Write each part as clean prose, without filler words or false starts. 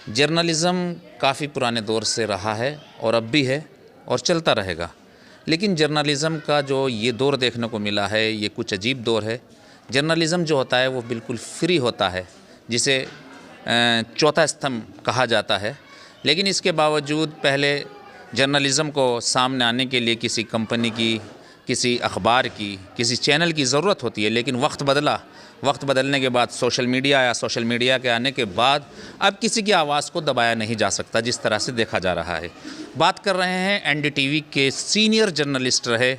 Journalism काफ़ी पुराने दौर से रहा है और अब भी है और चलता रहेगा। लेकिन जर्नलिज़म का जो ये दौर देखने को मिला है, ये कुछ अजीब दौर है। जर्नलिज़म जो होता है वो बिल्कुल फ्री होता है, जिसे चौथा स्तंभ कहा जाता है। लेकिन इसके बावजूद पहले जर्नलिज़म को सामने आने के लिए किसी कंपनी की, किसी अखबार की, किसी चैनल की ज़रूरत होती है। लेकिन वक्त बदला, वक्त बदलने के बाद सोशल मीडिया आया। सोशल मीडिया के आने के बाद अब किसी की आवाज़ को दबाया नहीं जा सकता, जिस तरह से देखा जा रहा है। बात कर रहे हैं एनडीटीवी के सीनियर जर्नलिस्ट रहे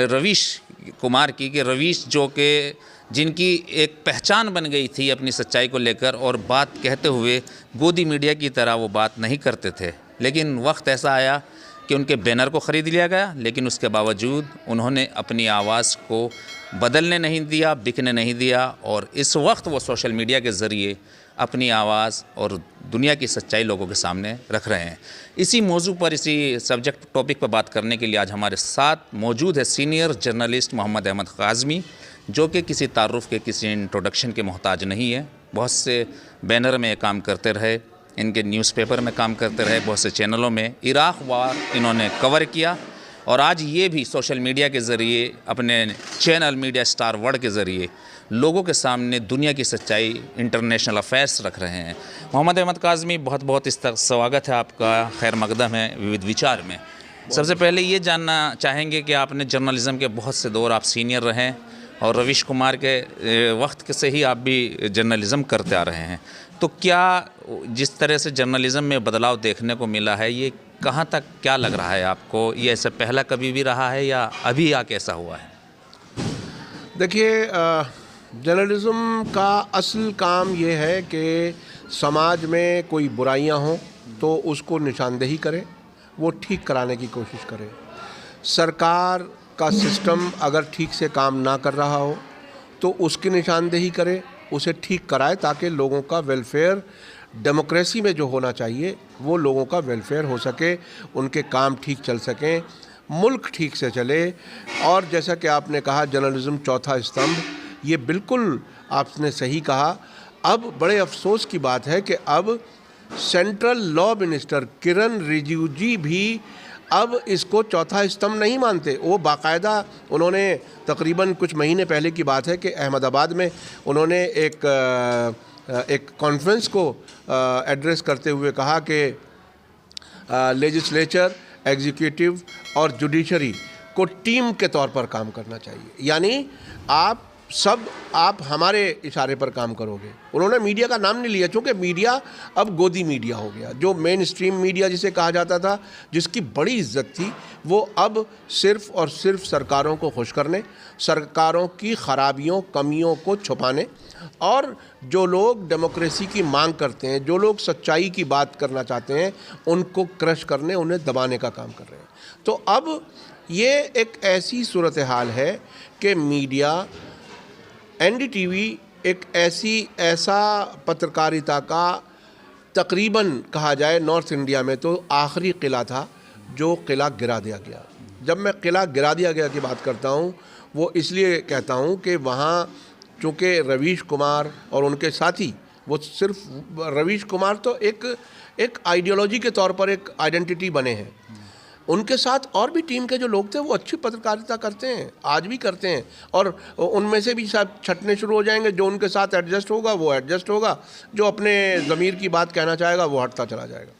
रवीश कुमार की, कि रवीश जो कि जिनकी एक पहचान बन गई थी अपनी सच्चाई को लेकर, और बात कहते हुए गोदी मीडिया की तरह वो बात नहीं करते थे। लेकिन वक्त ऐसा आया कि उनके बैनर को ख़रीद लिया गया, लेकिन उसके बावजूद उन्होंने अपनी आवाज़ को बदलने नहीं दिया, बिकने नहीं दिया, और इस वक्त वो सोशल मीडिया के ज़रिए अपनी आवाज़ और दुनिया की सच्चाई लोगों के सामने रख रहे हैं। इसी मौजू पर, इसी सब्जेक्ट टॉपिक पर बात करने के लिए आज हमारे साथ मौजूद है सीनियर जर्नलिस्ट मोहम्मद अहमद काज़मी, जो कि किसी तारुफ़ के, किसी इंट्रोडक्शन के मोहताज नहीं है। बहुत से बैनर में काम करते रहे, इनके न्यूज़पेपर में काम करते रहे, बहुत से चैनलों में इराक़ वार इन्होंने कवर किया, और आज ये भी सोशल मीडिया के ज़रिए अपने चैनल मीडिया स्टार वर्ल्ड के ज़रिए लोगों के सामने दुनिया की सच्चाई, इंटरनेशनल अफेयर्स रख रहे हैं। मोहम्मद अहमद काज़मी, बहुत बहुत स्वागत है आपका, खैर मकदम है विविध विचार में। सबसे पहले ये जानना चाहेंगे कि आपने जर्नलिज़म के बहुत से दौर आप सीनियर रहे हैं, और रवीश कुमार के वक्त से ही आप भी जर्नलिज़म करते आ रहे हैं। तो क्या जिस तरह से जर्नलिज़म में बदलाव देखने को मिला है, ये कहाँ तक क्या लग रहा है आपको? ये ऐसे पहला कभी भी रहा है या अभी या कैसा हुआ है? देखिए, जर्नलिज़म का असल काम ये है कि समाज में कोई बुराइयां हों तो उसको निशानदेही करे, वो ठीक कराने की कोशिश करे। सरकार का सिस्टम अगर ठीक से काम ना कर रहा हो तो उसकी निशानदेही करे, उसे ठीक कराए, ताकि लोगों का वेलफेयर, डेमोक्रेसी में जो होना चाहिए वो लोगों का वेलफेयर हो सके, उनके काम ठीक चल सकें, मुल्क ठीक से चले। और जैसा कि आपने कहा जर्नलिज़म चौथा स्तंभ, ये बिल्कुल आपने सही कहा। अब बड़े अफसोस की बात है कि अब सेंट्रल लॉ मिनिस्टर किरण रिजिजू जी भी अब इसको चौथा स्तंभ नहीं मानते। वो बाकायदा, उन्होंने तकरीबन कुछ महीने पहले की बात है कि अहमदाबाद में उन्होंने एक कॉन्फ्रेंस को एड्रेस करते हुए कहा कि लेजिस्लेचर, एग्जीक्यूटिव और जुडिशरी को टीम के तौर पर काम करना चाहिए, यानी आप हमारे इशारे पर काम करोगे। उन्होंने मीडिया का नाम नहीं लिया, क्योंकि मीडिया अब गोदी मीडिया हो गया। जो मेन स्ट्रीम मीडिया जिसे कहा जाता था, जिसकी बड़ी इज्जत थी, वो अब सिर्फ़ और सिर्फ सरकारों को खुश करने, सरकारों की खराबियों, कमियों को छुपाने, और जो लोग डेमोक्रेसी की मांग करते हैं, जो लोग सच्चाई की बात करना चाहते हैं, उनको क्रश करने, उन्हें दबाने का काम कर रहे हैं। तो अब ये एक ऐसी सूरत हाल है कि मीडिया, एनडीटीवी एक ऐसा पत्रकारिता का तकरीबन कहा जाए नॉर्थ इंडिया में तो आखिरी किला था, जो किला गिरा दिया गया। जब मैं किला गिरा दिया गया की बात करता हूँ, वो इसलिए कहता हूँ कि वहाँ चूँकि रवीश कुमार और उनके साथी, वो सिर्फ रवीश कुमार तो एक आइडियोलॉजी के तौर पर एक आइडेंटिटी बने हैं, उनके साथ और भी टीम के जो लोग थे वो अच्छी पत्रकारिता करते हैं, आज भी करते हैं, और उनमें से भी सब छटने शुरू हो जाएंगे। जो उनके साथ एडजस्ट होगा वो एडजस्ट होगा, जो अपने ज़मीर की बात कहना चाहेगा वो हटता चला जाएगा।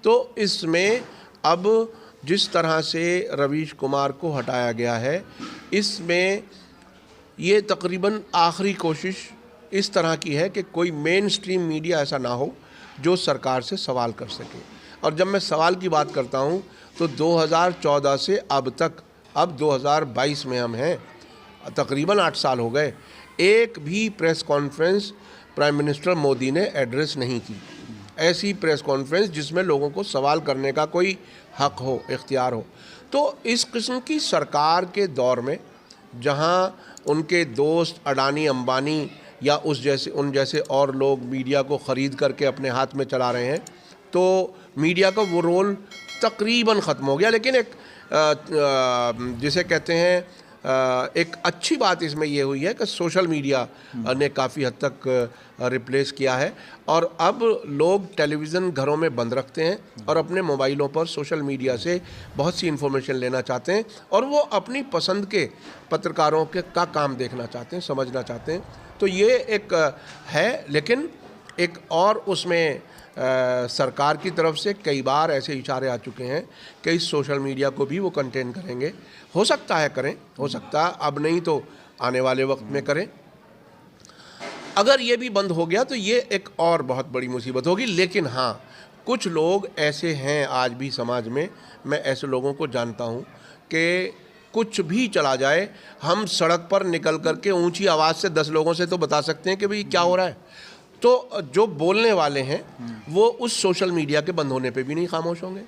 तो इसमें अब जिस तरह से रवीश कुमार को हटाया गया है, इसमें ये तकरीबन आखिरी कोशिश इस तरह की है कि कोई मेन स्ट्रीम मीडिया ऐसा ना हो जो सरकार से सवाल कर सके। और जब मैं सवाल की बात करता हूँ तो 2014 से अब तक, अब 2022 में हम हैं, तकरीबन 8 साल हो गए, एक भी press conference prime minister Modi ने एड्रेस नहीं की। ऐसी प्रेस कॉन्फ्रेंस जिसमें लोगों को सवाल करने का कोई हक हो, इख्तियार हो। तो इस किस्म की सरकार के दौर में, जहाँ उनके दोस्त अडानी, अंबानी या उन जैसे और लोग मीडिया को ख़रीद करके अपने हाथ में चला रहे हैं, तो मीडिया का वो रोल तकरीबन ख़त्म हो गया। लेकिन एक जिसे कहते हैं एक अच्छी बात इसमें ये हुई है कि सोशल मीडिया ने काफ़ी हद तक रिप्लेस किया है और अब लोग टेलीविज़न घरों में बंद रखते हैं और अपने मोबाइलों पर सोशल मीडिया से बहुत सी इन्फॉर्मेशन लेना चाहते हैं और वो अपनी पसंद के पत्रकारों का काम देखना चाहते हैं, समझना चाहते हैं। तो ये एक है, लेकिन एक और उसमें सरकार की तरफ से कई बार ऐसे इशारे आ चुके हैं कि इस सोशल मीडिया को भी वो कंटेन करेंगे। हो सकता है करें, हो सकता है अब नहीं तो आने वाले वक्त में करें। अगर ये भी बंद हो गया तो ये एक और बहुत बड़ी मुसीबत होगी। लेकिन हाँ, कुछ लोग ऐसे हैं आज भी समाज में, मैं ऐसे लोगों को जानता हूँ कि कुछ भी चला जाए, हम सड़क पर निकल करके ऊंची आवाज़ से 10 लोगों से तो बता सकते हैं कि भाई क्या हो रहा है। तो जो बोलने वाले हैं वो उस सोशल मीडिया के बंद होने पे भी नहीं खामोश होंगे।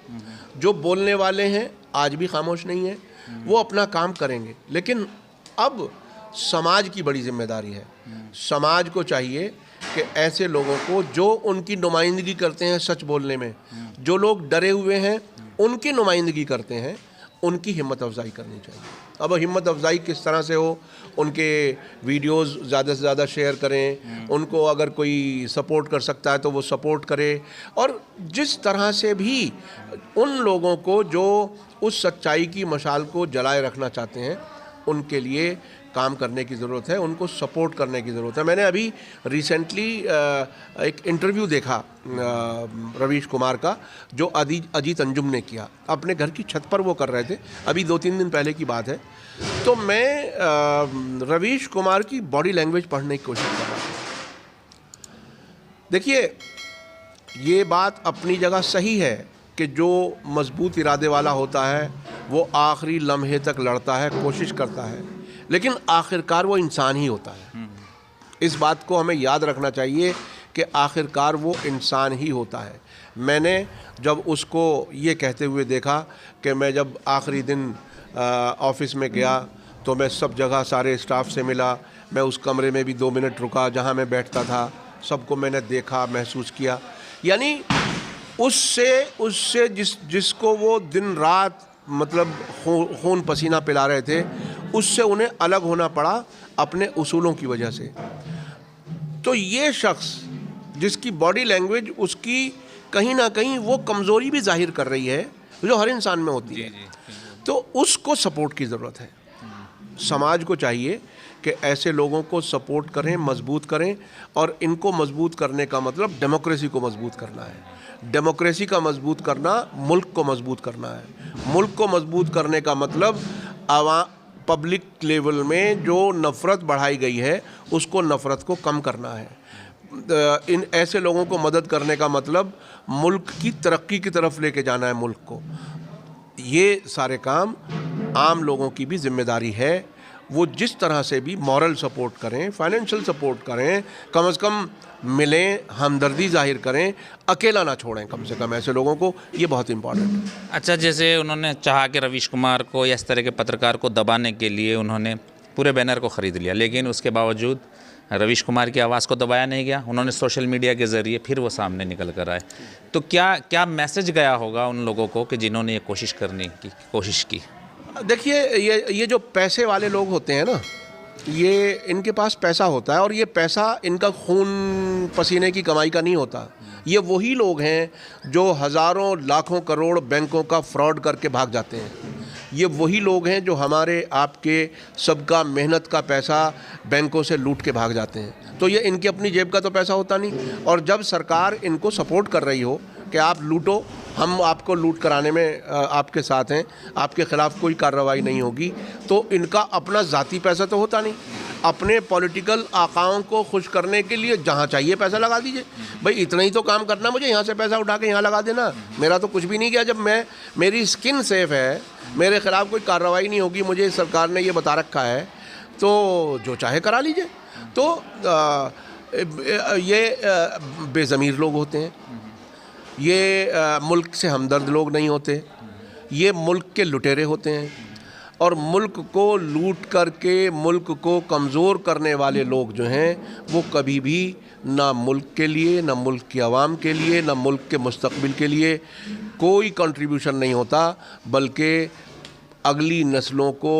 जो बोलने वाले हैं आज भी खामोश नहीं है, वो अपना काम करेंगे। लेकिन अब समाज की बड़ी जिम्मेदारी है। समाज को चाहिए कि ऐसे लोगों को जो उनकी नुमाइंदगी करते हैं सच बोलने में, जो लोग डरे हुए हैं उनकी नुमाइंदगी करते हैं, उनकी हिम्मत अफजाई करनी चाहिए। अब हिम्मत अफजाई किस तरह से हो, उनके वीडियोस ज़्यादा से ज़्यादा शेयर करें, उनको अगर कोई सपोर्ट कर सकता है तो वो सपोर्ट करे, और जिस तरह से भी उन लोगों को जो उस सच्चाई की मशाल को जलाए रखना चाहते हैं उनके लिए काम करने की ज़रूरत है, उनको सपोर्ट करने की ज़रूरत है। मैंने अभी रिसेंटली एक इंटरव्यू देखा रवीश कुमार का, जो अजीत अंजुम ने किया, अपने घर की छत पर वो कर रहे थे, अभी 2-3 दिन पहले की बात है। तो मैं रवीश कुमार की बॉडी लैंग्वेज पढ़ने की कोशिश कर रहा था। देखिए, ये बात अपनी जगह सही है कि जो मजबूत इरादे वाला होता है वो आखिरी लम्हे तक लड़ता है, कोशिश करता है, लेकिन आखिरकार वो इंसान ही होता है। इस बात को हमें याद रखना चाहिए कि आखिरकार वो इंसान ही होता है। मैंने जब उसको ये कहते हुए देखा कि मैं जब आखिरी दिन ऑफिस में गया तो मैं सब जगह सारे स्टाफ से मिला, मैं उस कमरे में भी 2 मिनट रुका जहाँ मैं बैठता था, सबको मैंने देखा, महसूस किया। यानी उससे जिसको वो दिन रात मतलब खून पसीना पिला रहे थे, उससे उन्हें अलग होना पड़ा अपने उसूलों की वजह से। तो ये शख्स जिसकी बॉडी लैंग्वेज उसकी कहीं ना कहीं वो कमज़ोरी भी जाहिर कर रही है जो हर इंसान में होती है, तो उसको सपोर्ट की ज़रूरत है। समाज को चाहिए कि ऐसे लोगों को सपोर्ट करें, मजबूत करें, और इनको मजबूत करने का मतलब डेमोक्रेसी को मजबूत करना है। डेमोक्रेसी का मजबूत करना मुल्क को मजबूत करना है। मुल्क को मजबूत करने का मतलब पब्लिक लेवल में जो नफ़रत बढ़ाई गई है उसको, नफ़रत को कम करना है। इन ऐसे लोगों को मदद करने का मतलब मुल्क की तरक्की की तरफ लेके जाना है मुल्क को। ये सारे काम आम लोगों की भी जिम्मेदारी है। वो जिस तरह से भी मॉरल सपोर्ट करें, फाइनेंशियल सपोर्ट करें, कम से कम मिलें, हमदर्दी जाहिर करें, अकेला ना छोड़ें कम से कम ऐसे लोगों को। ये बहुत इम्पॉर्टेंट है। अच्छा, जैसे उन्होंने चाहा कि रवीश कुमार को या इस तरह के पत्रकार को दबाने के लिए उन्होंने पूरे बैनर को ख़रीद लिया, लेकिन उसके बावजूद रवीश कुमार की आवाज़ को दबाया नहीं गया। उन्होंने सोशल मीडिया के ज़रिए फिर वो सामने निकल कर आए। तो क्या मैसेज गया होगा उन लोगों को कि जिन्होंने ये कोशिश करने की कोशिश की? देखिए, ये जो पैसे वाले लोग होते हैं ना, ये इनके पास पैसा होता है और ये पैसा इनका खून पसीने की कमाई का नहीं होता। ये वही लोग हैं जो हज़ारों लाखों करोड़ बैंकों का फ्रॉड करके भाग जाते हैं। ये वही लोग हैं जो हमारे आपके सबका मेहनत का पैसा बैंकों से लूट के भाग जाते हैं। तो ये इनकी अपनी जेब का तो पैसा होता नहीं, और जब सरकार इनको सपोर्ट कर रही हो कि आप लूटो, हम आपको लूट कराने में आपके साथ हैं, आपके ख़िलाफ़ कोई कार्रवाई नहीं होगी, तो इनका अपना ज़ाती पैसा तो होता नहीं। अपने पॉलिटिकल आकाओं को खुश करने के लिए जहाँ चाहिए पैसा लगा दीजिए। भाई इतना ही तो काम करना, मुझे यहाँ से पैसा उठा के यहाँ लगा देना, मेरा तो कुछ भी नहीं किया। जब मेरी स्किन सेफ है, मेरे ख़िलाफ़ कोई कार्रवाई नहीं होगी, मुझे सरकार ने ये बता रखा है, तो जो चाहे करा लीजिए। तो ये बेज़मीर लोग होते हैं, ये मुल्क से हमदर्द लोग नहीं होते, ये मुल्क के लुटेरे होते हैं, और मुल्क को लूट करके मुल्क को कमज़ोर करने वाले लोग जो हैं वो कभी भी ना मुल्क के लिए, ना मुल्क की आवाम के लिए, ना मुल्क के मुस्तक़बिल के लिए कोई कंट्रीब्यूशन नहीं होता, बल्कि अगली नस्लों को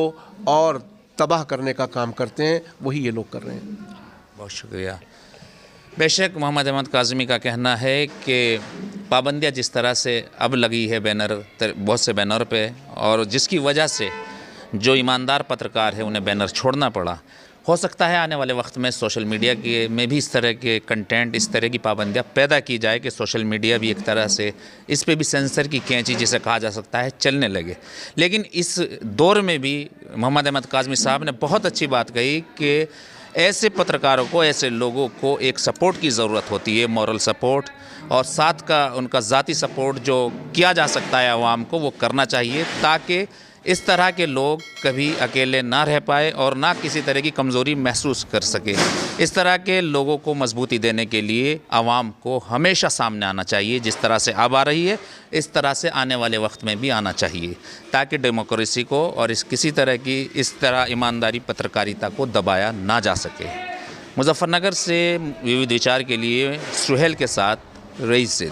और तबाह करने का काम करते हैं, वही ये लोग कर रहे हैं। बहुत शुक्रिया। बेशक मोहम्मद अहमद काज़मी का कहना है कि पाबंदियाँ जिस तरह से अब लगी है बहुत से बैनर पे, और जिसकी वजह से जो ईमानदार पत्रकार है उन्हें बैनर छोड़ना पड़ा, हो सकता है आने वाले वक्त में सोशल मीडिया के में भी इस तरह के कंटेंट, इस तरह की पाबंदियाँ पैदा की जाए कि सोशल मीडिया भी एक तरह से इस पे भी सेंसर की कैंची जिसे कहा जा सकता है चलने लगे। लेकिन इस दौर में भी मोहम्मद अहमद काज़मी साहब ने बहुत अच्छी बात कही कि ऐसे पत्रकारों को, ऐसे लोगों को एक सपोर्ट की ज़रूरत होती है, मॉरल सपोर्ट, और साथ का उनका ज़ाती सपोर्ट जो किया जा सकता है आवाम को, वो करना चाहिए, ताकि इस तरह के लोग कभी अकेले ना रह पाए और ना किसी तरह की कमज़ोरी महसूस कर सके। इस तरह के लोगों को मजबूती देने के लिए आवाम को हमेशा सामने आना चाहिए, जिस तरह से अब आ रही है इस तरह से आने वाले वक्त में भी आना चाहिए, ताकि डेमोक्रेसी को और इस तरह ईमानदारी पत्रकारिता को दबाया ना जा सके। मुजफ्फरनगर से विविध विचार के लिए सुहेल के साथ रईस से।